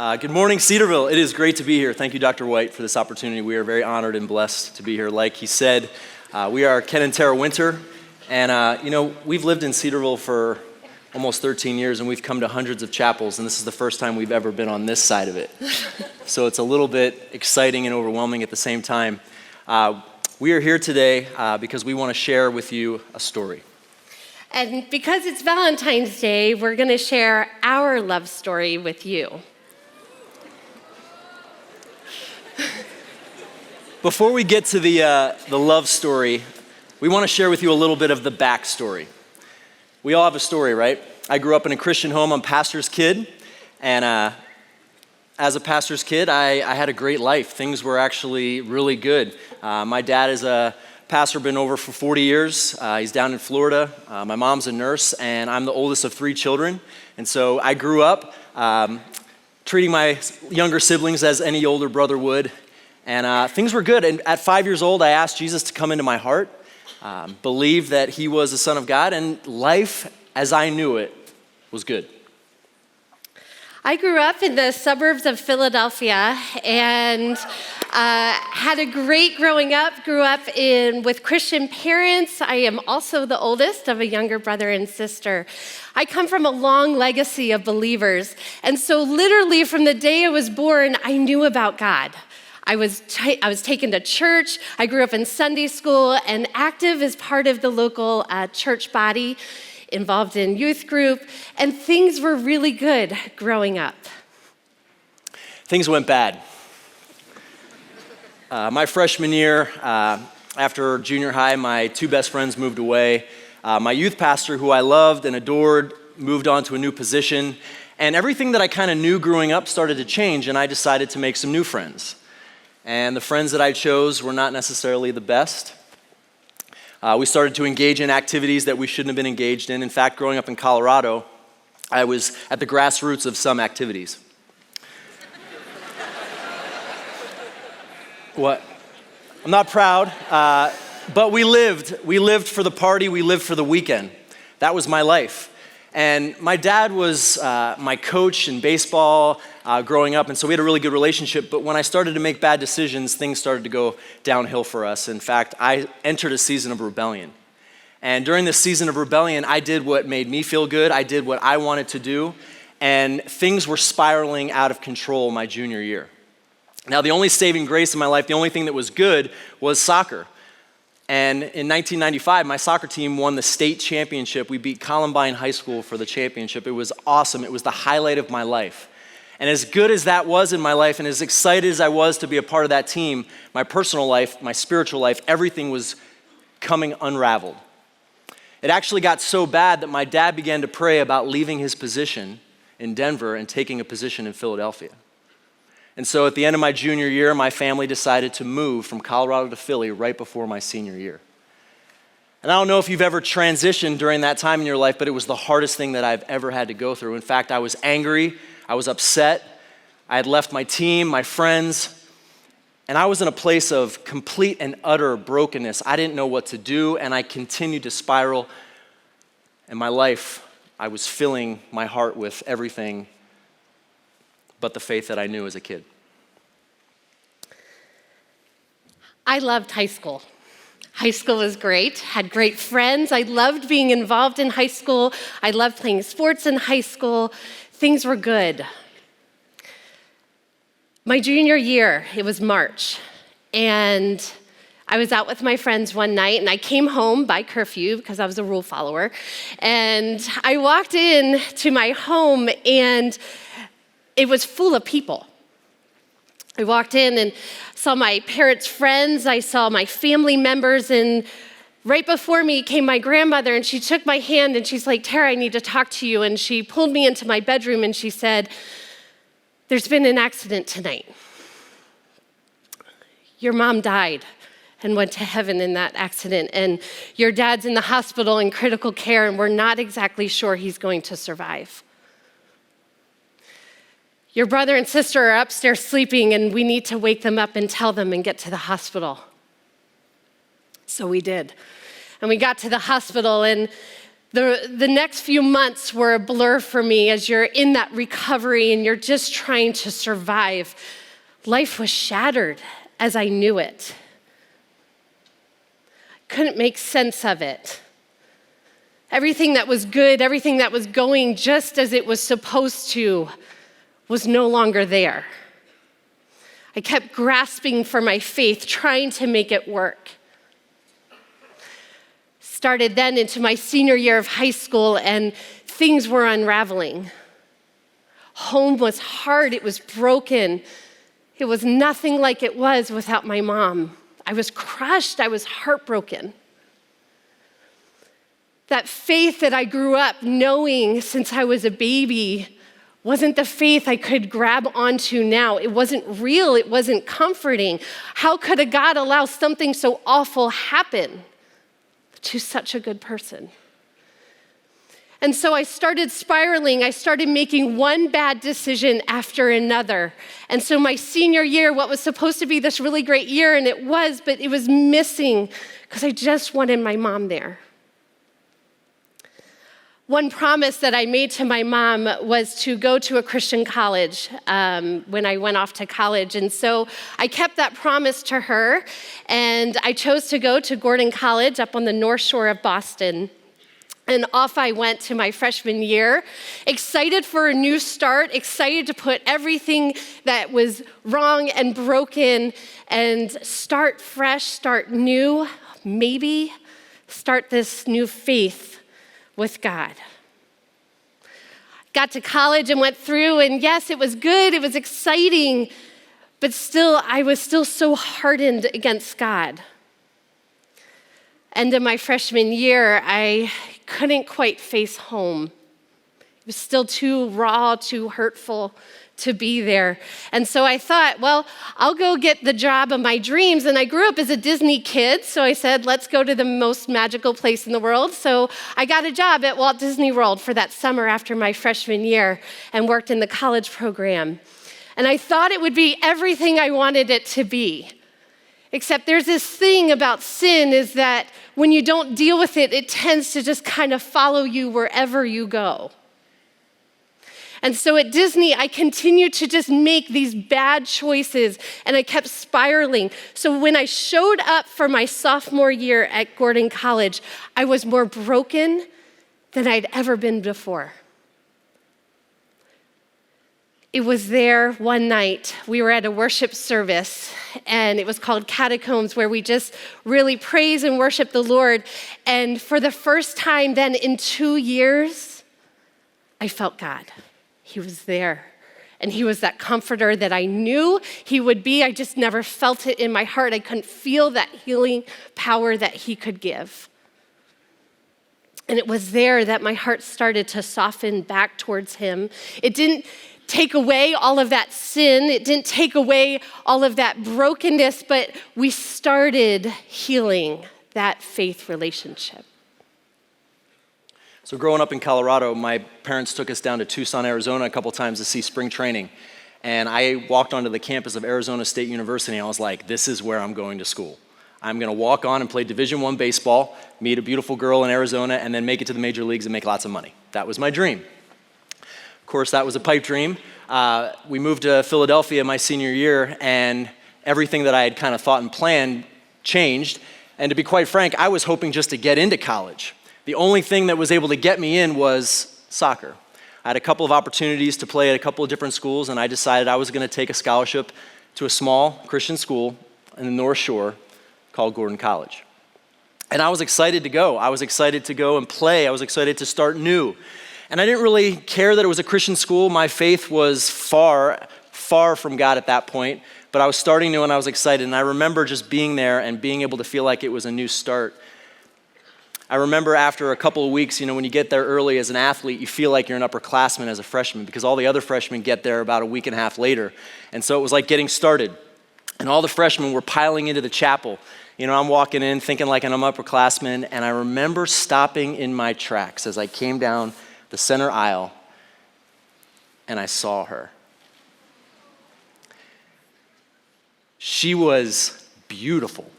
Good morning, Cedarville. It is great to be here. Thank you, Dr. White, for this opportunity. We are very honored and blessed to be here. Like he said, we are Ken and Tara Winter, and we've lived in Cedarville for almost 13 years, and we've come to hundreds of chapels, and this is the first time we've ever been on this side of it. So it's a little bit exciting and overwhelming at the same time. We are here today because we want to share with you a story. And because it's Valentine's Day, we're going to share our love story with you. Before we get to the love story, we want to share with you a little bit of the backstory. We all have a story, right? I grew up in a Christian home. I'm a pastor's kid, and as a pastor's kid, I had a great life. Things were actually really good. My dad is a pastor, been over for 40 years. He's down in Florida. My mom's a nurse, and I'm the oldest of 3 children. And so I grew up treating my younger siblings as any older brother would. And things were good. And at 5 years old, I asked Jesus to come into my heart, believed that he was the Son of God, and life as I knew it was good. I grew up in the suburbs of Philadelphia and had a great growing up. Grew up with Christian parents. I am also the oldest of a younger brother and sister. I come from a long legacy of believers. And so literally from the day I was born, I knew about God. I was taken to church. I grew up in Sunday school and active as part of the local church body, involved in youth group, and things were really good growing up. Things went bad. My freshman year, after junior high, my 2 best friends moved away. My youth pastor, who I loved and adored, moved on to a new position, and everything that I kind of knew growing up started to change, and I decided to make some new friends. And the friends that I chose were not necessarily the best. We started to engage in activities that we shouldn't have been engaged in. In fact, growing up in Colorado, I was at the grassroots of some activities. What? I'm not proud, but we lived for the party, we lived for the weekend. That was my life. And my dad was my coach in baseball growing up, and so we had a really good relationship. But when I started to make bad decisions, things started to go downhill for us. In fact, I entered a season of rebellion. And during this season of rebellion, I did what made me feel good. I did what I wanted to do. And things were spiraling out of control my junior year. Now, the only saving grace in my life, the only thing that was good was soccer. And in 1995, my soccer team won the state championship. We beat Columbine High School for the championship. It was awesome. It was the highlight of my life. And as good as that was in my life, and as excited as I was to be a part of that team, my personal life, my spiritual life, everything was coming unraveled. It actually got so bad that my dad began to pray about leaving his position in Denver and taking a position in Philadelphia. And so at the end of my junior year, my family decided to move from Colorado to Philly right before my senior year. And I don't know if you've ever transitioned during that time in your life, but it was the hardest thing that I've ever had to go through. In fact, I was angry, I was upset, I had left my team, my friends, and I was in a place of complete and utter brokenness. I didn't know what to do, and I continued to spiral. In my life, I was filling my heart with everything but the faith that I knew as a kid. I loved high school. High school was great, had great friends. I loved being involved in high school. I loved playing sports in high school. Things were good. My junior year, it was March, and I was out with my friends one night, and I came home by curfew because I was a rule follower, and I walked in to my home, and it was full of people. I walked in and saw my parents' friends, I saw my family members, and right before me came my grandmother, and she took my hand and she's like, "Tara, I need to talk to you." And she pulled me into my bedroom and she said, "There's been an accident tonight. Your mom died and went to heaven in that accident, and your dad's in the hospital in critical care, and we're not exactly sure he's going to survive. Your brother and sister are upstairs sleeping, and we need to wake them up and tell them and get to the hospital." So we did. And we got to the hospital, and The next few months were a blur for me as you're in that recovery and you're just trying to survive. Life was shattered as I knew it. Couldn't make sense of it. Everything that was good, everything that was going just as it was supposed to, was no longer there. I kept grasping for my faith, trying to make it work. Started then into my senior year of high school, and things were unraveling. Home was hard, it was broken. It was nothing like it was without my mom. I was crushed, I was heartbroken. That faith that I grew up knowing since I was a baby wasn't the faith I could grab onto now. It wasn't real, it wasn't comforting. How could a God allow something so awful happen to such a good person? And so I started spiraling. I started making one bad decision after another. And so my senior year, what was supposed to be this really great year, and it was, but it was missing because I just wanted my mom there. One promise that I made to my mom was to go to a Christian college when I went off to college. And so I kept that promise to her, and I chose to go to Gordon College up on the North Shore of Boston. And off I went to my freshman year, excited for a new start, excited to put everything that was wrong and broken and start fresh, start new, maybe start this new faith with God. Got to college and went through, and yes, it was good, it was exciting, but still, I was still so hardened against God. End of my freshman year, I couldn't quite face home. It was still too raw, too hurtful to be there. And so I thought, well, I'll go get the job of my dreams. And I grew up as a Disney kid, so I said, let's go to the most magical place in the world. So I got a job at Walt Disney World for that summer after my freshman year and worked in the college program. And I thought it would be everything I wanted it to be. Except there's this thing about sin is that when you don't deal with it, it tends to just kind of follow you wherever you go. And so at Disney, I continued to just make these bad choices, and I kept spiraling. So when I showed up for my sophomore year at Gordon College, I was more broken than I'd ever been before. It was there one night. We were at a worship service, and it was called Catacombs, where we just really praise and worship the Lord. And for the first time then in 2 years, I felt God. He was there, and he was that comforter that I knew he would be. I just never felt it in my heart. I couldn't feel that healing power that he could give. And it was there that my heart started to soften back towards him. It didn't take away all of that sin. It didn't take away all of that brokenness, but we started healing that faith relationship. So growing up in Colorado, my parents took us down to Tucson, Arizona a couple times to see spring training. And I walked onto the campus of Arizona State University, and I was like, this is where I'm going to school. I'm going to walk on and play Division I baseball, meet a beautiful girl in Arizona, and then make it to the major leagues and make lots of money. That was my dream. Of course, that was a pipe dream. We moved to Philadelphia my senior year, and everything that I had kind of thought and planned changed. And to be quite frank, I was hoping just to get into college. The only thing that was able to get me in was soccer. I had a couple of opportunities to play at a couple of different schools, and I decided I was going to take a scholarship to a small Christian school in the North Shore called Gordon College. And I was excited to go. I was excited to go and play. I was excited to start new. And I didn't really care that it was a Christian school. My faith was far, far from God at that point, but I was starting new and I was excited. And I remember just being there and being able to feel like it was a new start. I remember after a couple of weeks, when you get there early as an athlete, you feel like you're an upperclassman as a freshman because all the other freshmen get there about a week and a half later. And so it was like getting started. And all the freshmen were piling into the chapel. I'm walking in thinking like I'm an upperclassman, and I remember stopping in my tracks as I came down the center aisle, and I saw her. She was beautiful.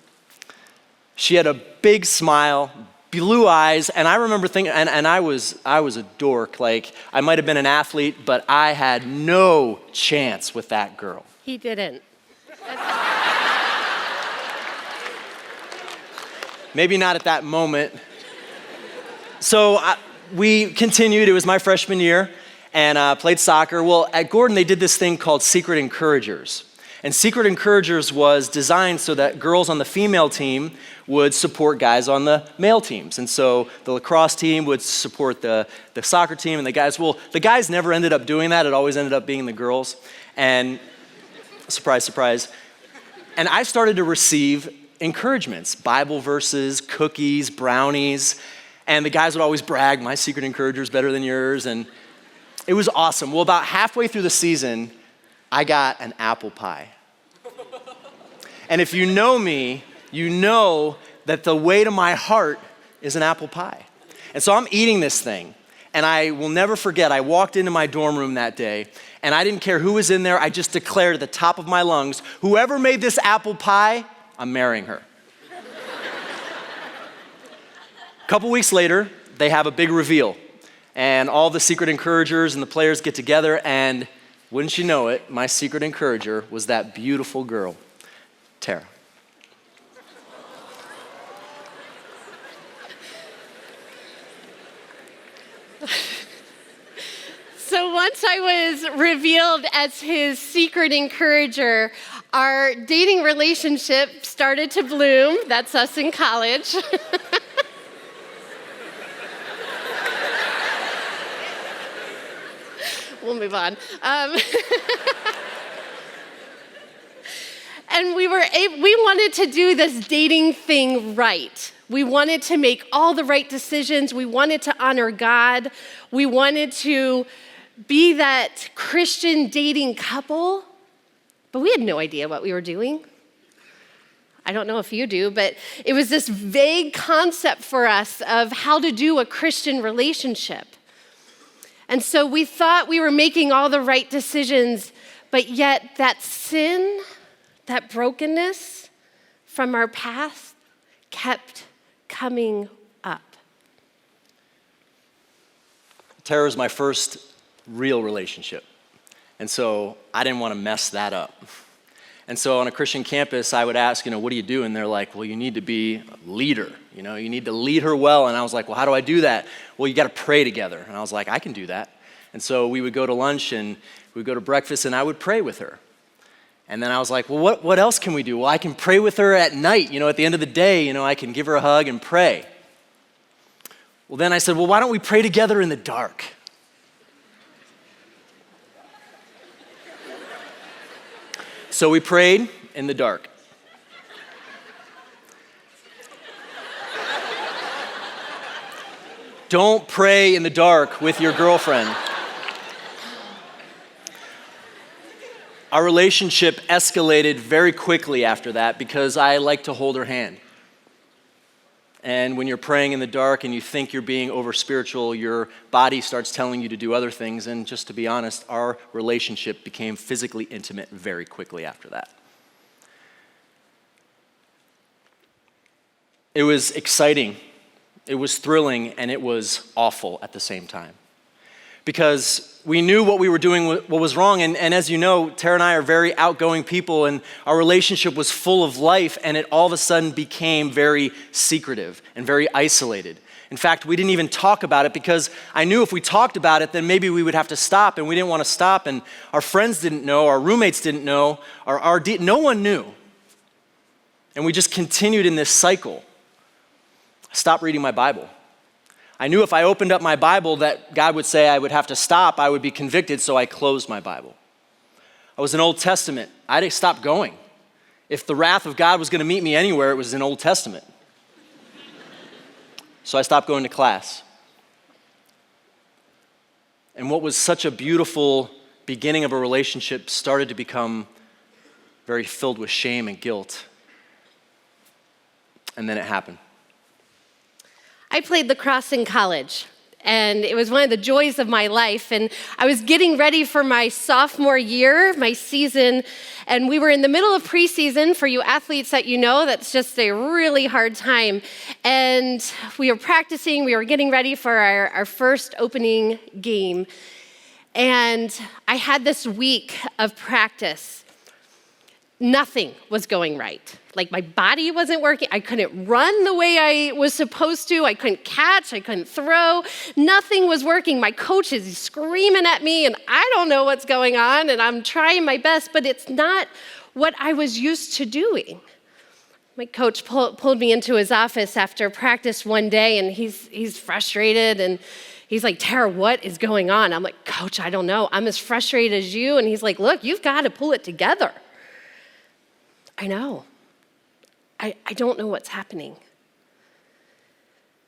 She had a big smile, blue eyes, and I remember thinking, and I was a dork. Like, I might have been an athlete, but I had no chance with that girl. He didn't. Maybe not at that moment. So we continued. It was my freshman year, and played soccer. Well, at Gordon, they did this thing called Secret Encouragers. And Secret Encouragers was designed so that girls on the female team would support guys on the male teams. And so the lacrosse team would support the soccer team and the guys. Well, the guys never ended up doing that. It always ended up being the girls. And surprise, surprise. And I started to receive encouragements, Bible verses, cookies, brownies. And the guys would always brag, my Secret Encourager is better than yours. And it was awesome. Well, about halfway through the season, I got an apple pie. And if you know me, you know that the way to my heart is an apple pie. And so I'm eating this thing, and I will never forget, I walked into my dorm room that day, and I didn't care who was in there, I just declared at the top of my lungs, whoever made this apple pie, I'm marrying her. A couple weeks later, they have a big reveal, and all the Secret Encouragers and the players get together, and wouldn't you know it, my Secret Encourager was that beautiful girl, Tara. So once I was revealed as his secret encourager, our dating relationship started to bloom. That's us in college. We'll move on. And we wanted to do this dating thing right. We wanted to make all the right decisions. We wanted to honor God. We wanted to be that Christian dating couple, but we had no idea what we were doing. I don't know if you do, but it was this vague concept for us of how to do a Christian relationship. And so we thought we were making all the right decisions, but yet that sin, that brokenness from our past kept coming up. Tara was my first real relationship. And so I didn't want to mess that up. And so on a Christian campus, I would ask, what do you do? And they're like, well, you need to be a leader. You need to lead her well. And I was like, well, how do I do that? Well, you got to pray together. And I was like, I can do that. And so we would go to lunch and we would go to breakfast and I would pray with her. And then I was like, well, what else can we do? Well, I can pray with her at night. At the end of the day, I can give her a hug and pray. Well, then I said, well, why don't we pray together in the dark? So we prayed in the dark. Don't pray in the dark with your girlfriend. Our relationship escalated very quickly after that because I like to hold her hand. And when you're praying in the dark and you think you're being over spiritual, your body starts telling you to do other things. And just to be honest, our relationship became physically intimate very quickly after that. It was exciting, it was thrilling, and it was awful at the same time. Because we knew what we were doing, what was wrong. And as you know, Tara and I are very outgoing people, and our relationship was full of life, and it all of a sudden became very secretive and very isolated. In fact, we didn't even talk about it because I knew if we talked about it, then maybe we would have to stop, and we didn't want to stop, and our friends didn't know, our roommates didn't know, no one knew. And we just continued in this cycle. I stopped reading my Bible. I knew if I opened up my Bible that God would say I would have to stop, I would be convicted, so I closed my Bible. I was in Old Testament. I stopped going. If the wrath of God was going to meet me anywhere, it was in Old Testament. So I stopped going to class. And what was such a beautiful beginning of a relationship started to become very filled with shame and guilt. And then it happened. I played lacrosse in college, And it was one of the joys of my life. And I was getting ready for my sophomore year, my season, and we were in the middle of preseason. For you athletes that you know, that's just a really hard time. And we were practicing, we were getting ready for our first opening game. And I had this week of practice. Nothing was going right. Like my body wasn't working. I couldn't run the way I was supposed to. I couldn't catch. I couldn't throw. Nothing was working. My coach is screaming at me and I don't know what's going on and I'm trying my best, but it's not what I was used to doing. My coach pulled me into his office after practice one day and he's frustrated and he's like, Tara, what is going on? I'm like, Coach, I don't know. I'm as frustrated as you. And he's like, look, you've got to pull it together. I know. I don't know what's happening.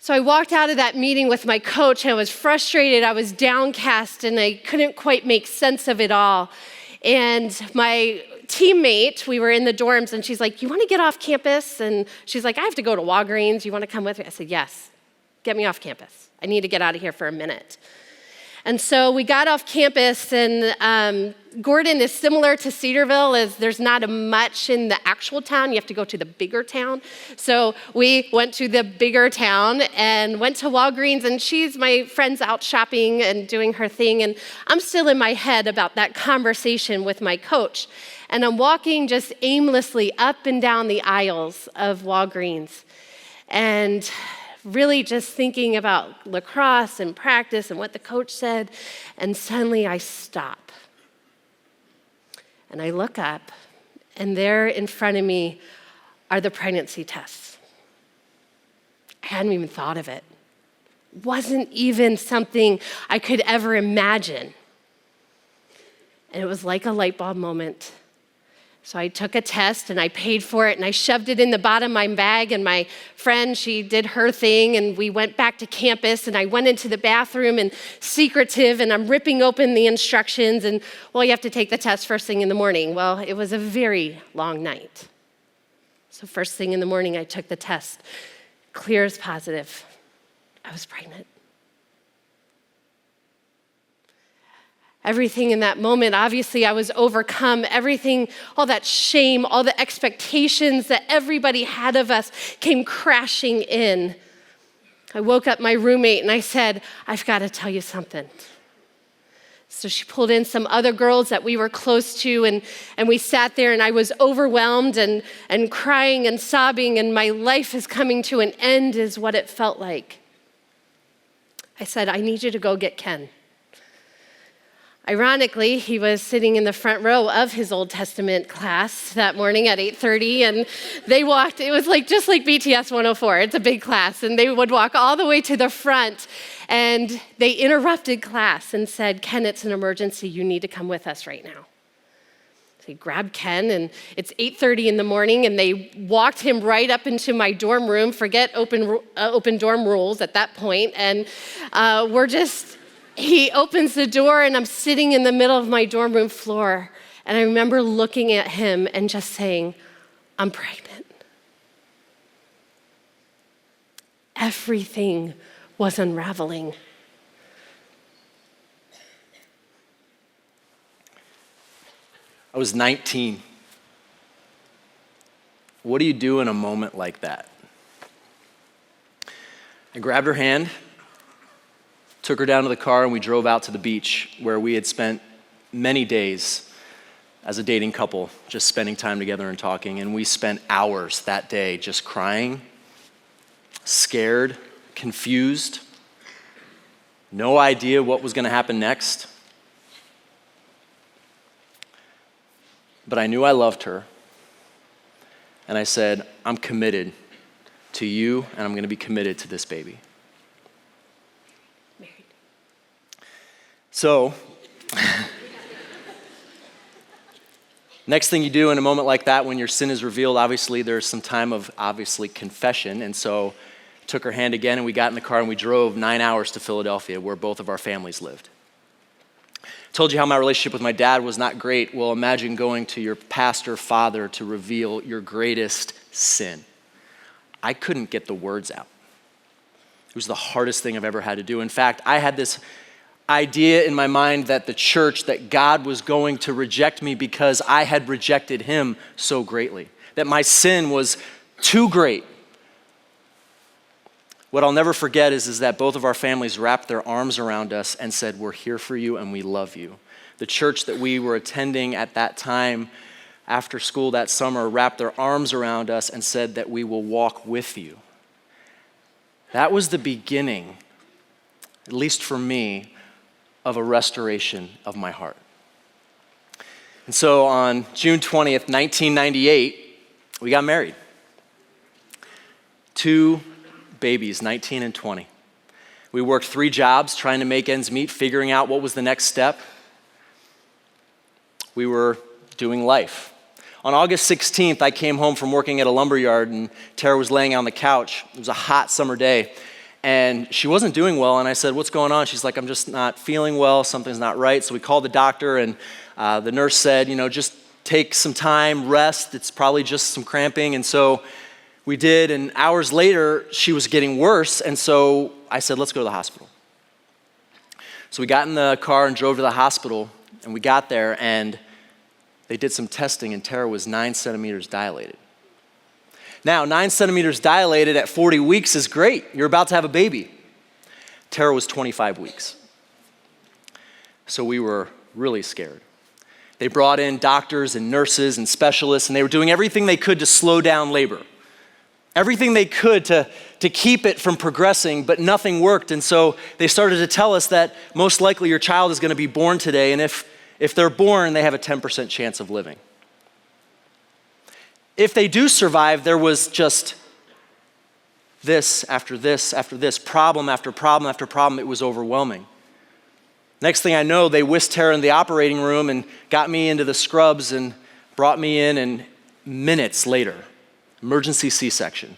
So I walked out of that meeting with my coach and I was frustrated, I was downcast, and I couldn't quite make sense of it all. And my teammate, we were in the dorms, and she's like, you want to get off campus? And she's like, I have to go to Walgreens. You want to come with me? I said, yes, get me off campus. I need to get out of here for a minute. And so we got off campus, and Gordon is similar to Cedarville, as there's not much in the actual town. You have to go to the bigger town. So we went to the bigger town and went to Walgreens, and my friend's out shopping and doing her thing, and I'm still in my head about that conversation with my coach. And I'm walking just aimlessly up and down the aisles of Walgreens, and really just thinking about lacrosse and practice and what the coach said, and suddenly I stop. And I look up, and there in front of me are the pregnancy tests. I hadn't even thought of it. Wasn't even something I could ever imagine. And it was like a light bulb moment. So I took a test and I paid for it and I shoved it in the bottom of my bag, and my friend, she did her thing, and we went back to campus, and I went into the bathroom and secretive, and I'm ripping open the instructions, and well, you have to take the test first thing in the morning. Well, it was a very long night. So first thing in the morning, I took the test. Clear as positive. I was pregnant. Everything in that moment, obviously I was overcome. Everything, all that shame, all the expectations that everybody had of us came crashing in. I woke up my roommate and I said, I've got to tell you something. So she pulled in some other girls that we were close to, and we sat there, and I was overwhelmed and crying and sobbing, and my life is coming to an end is what it felt like. I said, I need you to go get Ken. Ironically, he was sitting in the front row of his Old Testament class that morning at 8:30, and they walked, it was just like BTS 104, it's a big class, and they would walk all the way to the front, and they interrupted class and said, Ken, it's an emergency, you need to come with us right now. So he grabbed Ken, and it's 8:30 in the morning, and they walked him right up into my dorm room, forget open dorm rules at that point, and he opens the door, and I'm sitting in the middle of my dorm room floor, and I remember looking at him and just saying, I'm pregnant. Everything was unraveling. I was 19. What do you do in a moment like that? I grabbed her hand, took her down to the car, and we drove out to the beach where we had spent many days as a dating couple, just spending time together and talking. And we spent hours that day just crying, scared, confused, no idea what was going to happen next. But I knew I loved her. And I said, I'm committed to you, and I'm going to be committed to this baby. So, next thing you do in a moment like that, when your sin is revealed, obviously there's some time of confession. And so I took her hand again, and we got in the car and we drove 9 hours to Philadelphia, where both of our families lived. I told you how my relationship with my dad was not great. Well, imagine going to your pastor father to reveal your greatest sin. I couldn't get the words out. It was the hardest thing I've ever had to do. In fact, I had this idea in my mind that the church, that God was going to reject me because I had rejected him so greatly, that my sin was too great. What I'll never forget is that both of our families wrapped their arms around us and said, we're here for you and we love you. The church that we were attending at that time after school that summer wrapped their arms around us and said that we will walk with you. That was the beginning, at least for me, of a restoration of my heart. And so on June 20th, 1998, we got married. 2 babies, 19 and 20. We worked 3 jobs trying to make ends meet, figuring out what was the next step. We were doing life. On August 16th, I came home from working at a lumber yard, and Tara was laying on the couch. It was a hot summer day, and she wasn't doing well, and I said, what's going on? She's like, I'm just not feeling well. Something's not right. So we called the doctor, and the nurse said, just take some time, rest. It's probably just some cramping. And so we did, and hours later, she was getting worse, and so I said, let's go to the hospital. So we got in the car and drove to the hospital, and we got there, and they did some testing, and Tara was 9 centimeters dilated. Now, 9 centimeters dilated at 40 weeks is great. You're about to have a baby. Tara was 25 weeks. So we were really scared. They brought in doctors and nurses and specialists, and they were doing everything they could to slow down labor. Everything they could to keep it from progressing, but nothing worked. And so they started to tell us that most likely your child is going to be born today, and if they're born, they have a 10% chance of living. If they do survive, there was just this after this after this, problem after problem after problem. It was overwhelming. Next thing I know, they whisked Tara in the operating room and got me into the scrubs and brought me in, and minutes later, emergency C-section.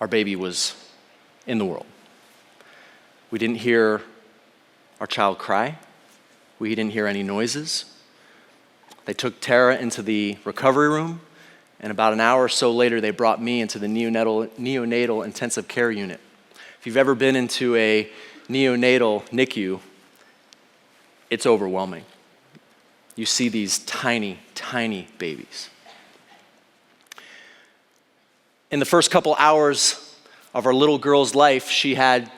Our baby was in the world. We didn't hear our child cry. We didn't hear any noises. They took Tara into the recovery room, and about an hour or so later, they brought me into the neonatal intensive care unit. If you've ever been into a neonatal NICU, it's overwhelming. You see these tiny, tiny babies. In the first couple hours of our little girl's life, she had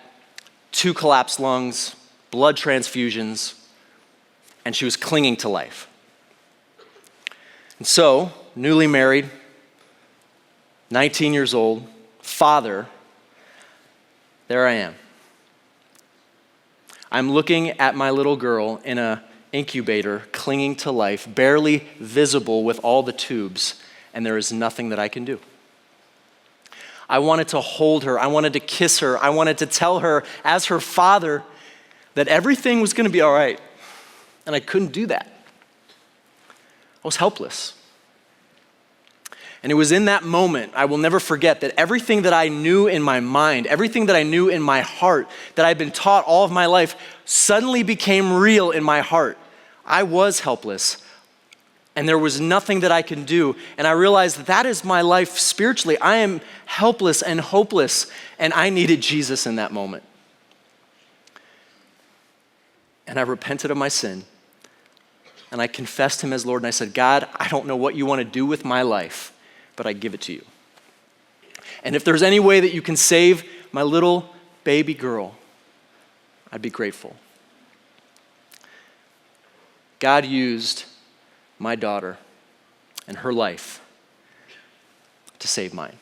2 collapsed lungs, blood transfusions, and she was clinging to life. And so, newly married, 19 years old, father, there I am. I'm looking at my little girl in an incubator, clinging to life, barely visible with all the tubes, and there is nothing that I can do. I wanted to hold her. I wanted to kiss her. I wanted to tell her, as her father, that everything was going to be all right. And I couldn't do that. I was helpless. And it was in that moment, I will never forget, that everything that I knew in my mind, everything that I knew in my heart, that I'd been taught all of my life, suddenly became real in my heart. I was helpless. And there was nothing that I can do. And I realized that is my life spiritually. I am helpless and hopeless, and I needed Jesus in that moment. And I repented of my sin, and I confessed him as Lord, and I said, God, I don't know what you want to do with my life, but I give it to you. And if there's any way that you can save my little baby girl, I'd be grateful. God used my daughter and her life to save mine.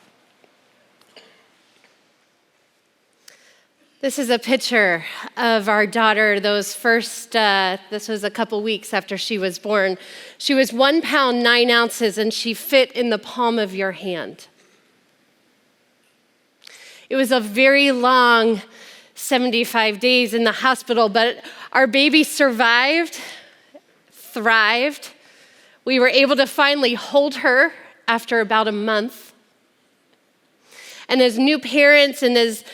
This is a picture of our daughter. This was a couple weeks after she was born. She was 1 pound, 9 ounces, and she fit in the palm of your hand. It was a very long 75 days in the hospital, but our baby survived, thrived. We were able to finally hold her after about a month. And as new parents and as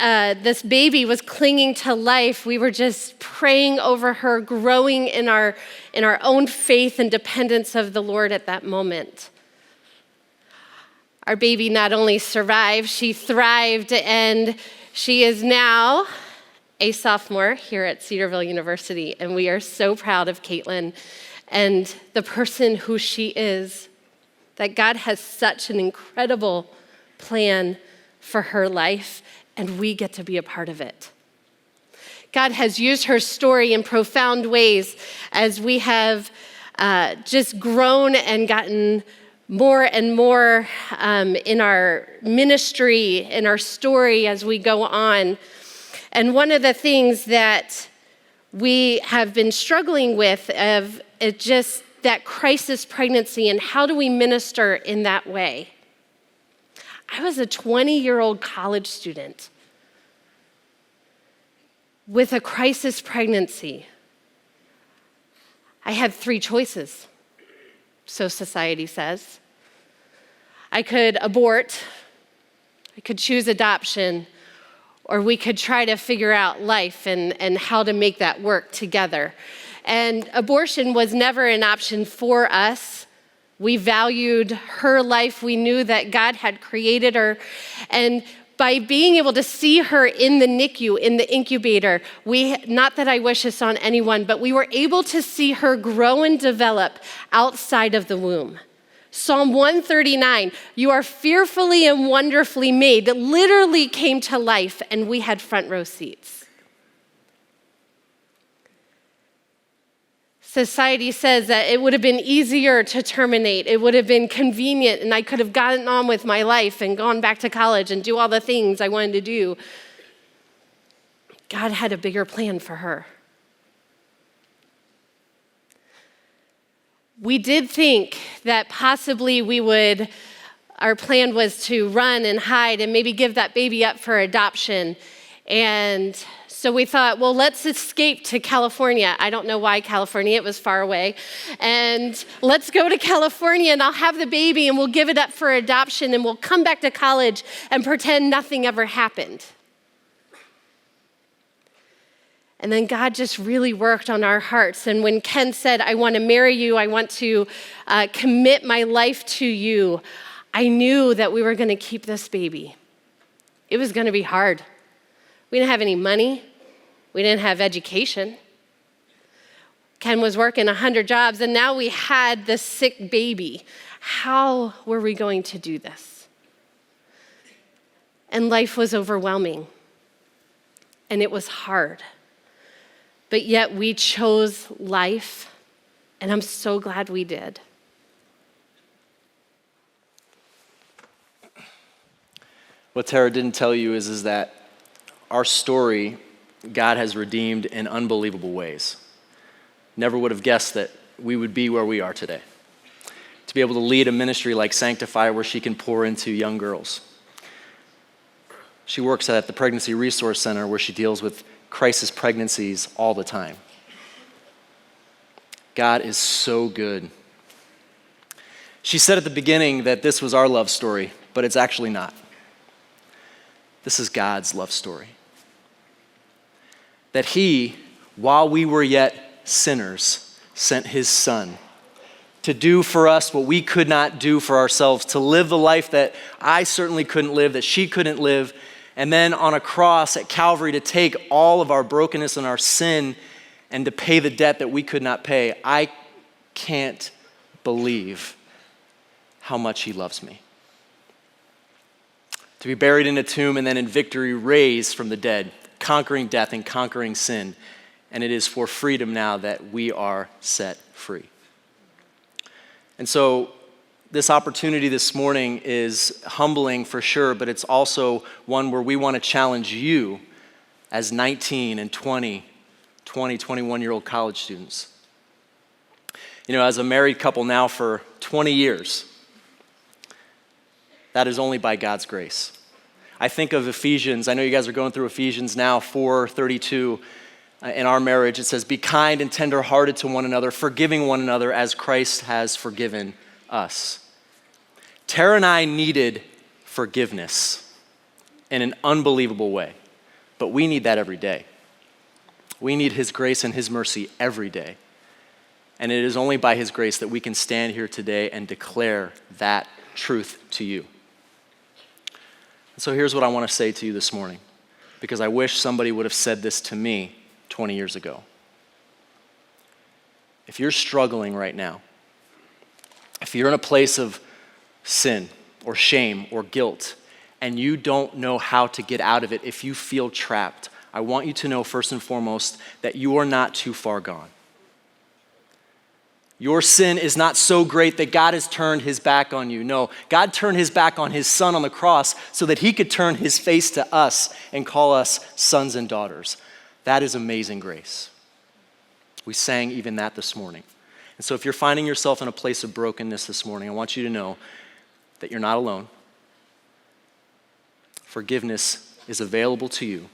this baby was clinging to life, we were just praying over her, growing in our own faith and dependence of the Lord at that moment. Our baby not only survived, she thrived, and she is now a sophomore here at Cedarville University. And we are so proud of Caitlin and the person who she is, that God has such an incredible plan for her life, and we get to be a part of it. God has used her story in profound ways as we have just grown and gotten more and more in our ministry, in our story as we go on. And one of the things that we have been struggling with is just that crisis pregnancy, and how do we minister in that way? I was a 20-year-old college student with a crisis pregnancy. I had 3 choices, so society says. I could abort, I could choose adoption, or we could try to figure out life and how to make that work together. And abortion was never an option for us. We valued her life. We knew that God had created her. And by being able to see her in the NICU, in the incubator, not that I wish this on anyone, but we were able to see her grow and develop outside of the womb. Psalm 139, you are fearfully and wonderfully made, that literally came to life, and we had front row seats. Society says that it would have been easier to terminate. It would have been convenient, and I could have gotten on with my life and gone back to college and do all the things I wanted to do. God had a bigger plan for her. We did think that possibly our plan was to run and hide and maybe give that baby up for adoption. And so we thought, well, let's escape to California. I don't know why California, it was far away. And let's go to California, and I'll have the baby, and we'll give it up for adoption, and we'll come back to college and pretend nothing ever happened. And then God just really worked on our hearts. And when Ken said, I want to marry you, I want to commit my life to you, I knew that we were going to keep this baby. It was going to be hard. We didn't have any money. We didn't have education. Ken was working 100 jobs, and now we had this sick baby. How were we going to do this? And life was overwhelming, and it was hard. But yet we chose life, and I'm so glad we did. What Tara didn't tell you is that our story, God has redeemed in unbelievable ways. Never would have guessed that we would be where we are today. To be able to lead a ministry like Sanctify, where she can pour into young girls. She works at the Pregnancy Resource Center, where she deals with crisis pregnancies all the time. God is so good. She said at the beginning that this was our love story, but it's actually not. This is God's love story. That he, while we were yet sinners, sent his son to do for us what we could not do for ourselves, to live the life that I certainly couldn't live, that she couldn't live, and then on a cross at Calvary to take all of our brokenness and our sin and to pay the debt that we could not pay. I can't believe how much he loves me. To be buried in a tomb and then in victory raised from the dead, conquering death and conquering sin. And it is for freedom now that we are set free. And so this opportunity this morning is humbling for sure, but it's also one where we want to challenge you as 19 and 20, 21-year-old college students. You know, as a married couple now for 20 years, that is only by God's grace. I think of Ephesians. I know you guys are going through Ephesians now, 4:32. In our marriage, it says, be kind and tenderhearted to one another, forgiving one another as Christ has forgiven us. Tara and I needed forgiveness in an unbelievable way, but we need that every day. We need his grace and his mercy every day. And it is only by his grace that we can stand here today and declare that truth to you. So here's what I want to say to you this morning, because I wish somebody would have said this to me 20 years ago. If you're struggling right now, if you're in a place of sin or shame or guilt, and you don't know how to get out of it, if you feel trapped, I want you to know first and foremost that you are not too far gone. Your sin is not so great that God has turned his back on you. No, God turned his back on his son on the cross so that he could turn his face to us and call us sons and daughters. That is amazing grace. We sang even that this morning. And so if you're finding yourself in a place of brokenness this morning, I want you to know that you're not alone. Forgiveness is available to you.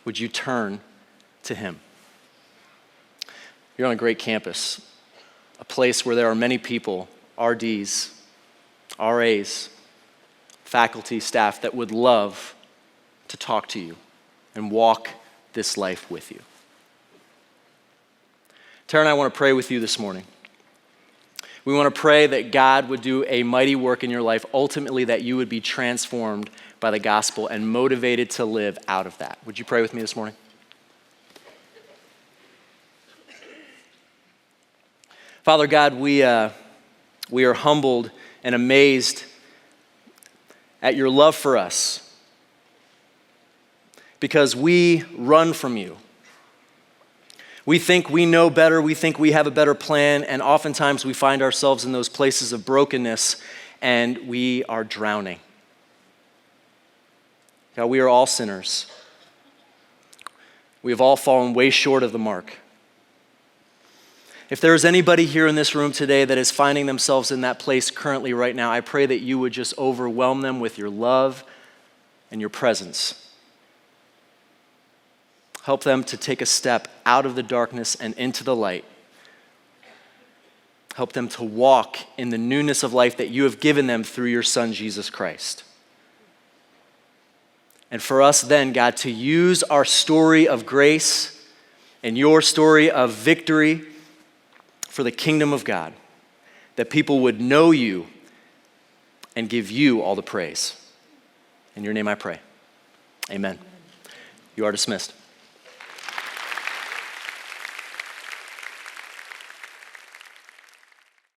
Would you turn to him? You're on a great campus, a place where there are many people, RDs, RAs, faculty, staff that would love to talk to you and walk this life with you. Tara and I want to pray with you this morning. We want to pray that God would do a mighty work in your life, ultimately that you would be transformed by the gospel and motivated to live out of that. Would you pray with me this morning? Father God, we are humbled and amazed at your love for us because we run from you. We think we know better, we think we have a better plan, and oftentimes we find ourselves in those places of brokenness and we are drowning. God, we are all sinners. We have all fallen way short of the mark. If there is anybody here in this room today that is finding themselves in that place currently right now, I pray that you would just overwhelm them with your love and your presence. Help them to take a step out of the darkness and into the light. Help them to walk in the newness of life that you have given them through your Son, Jesus Christ. And for us then, God, to use our story of grace and your story of victory for the kingdom of God, that people would know you and give you all the praise. In your name I pray. Amen. You are dismissed.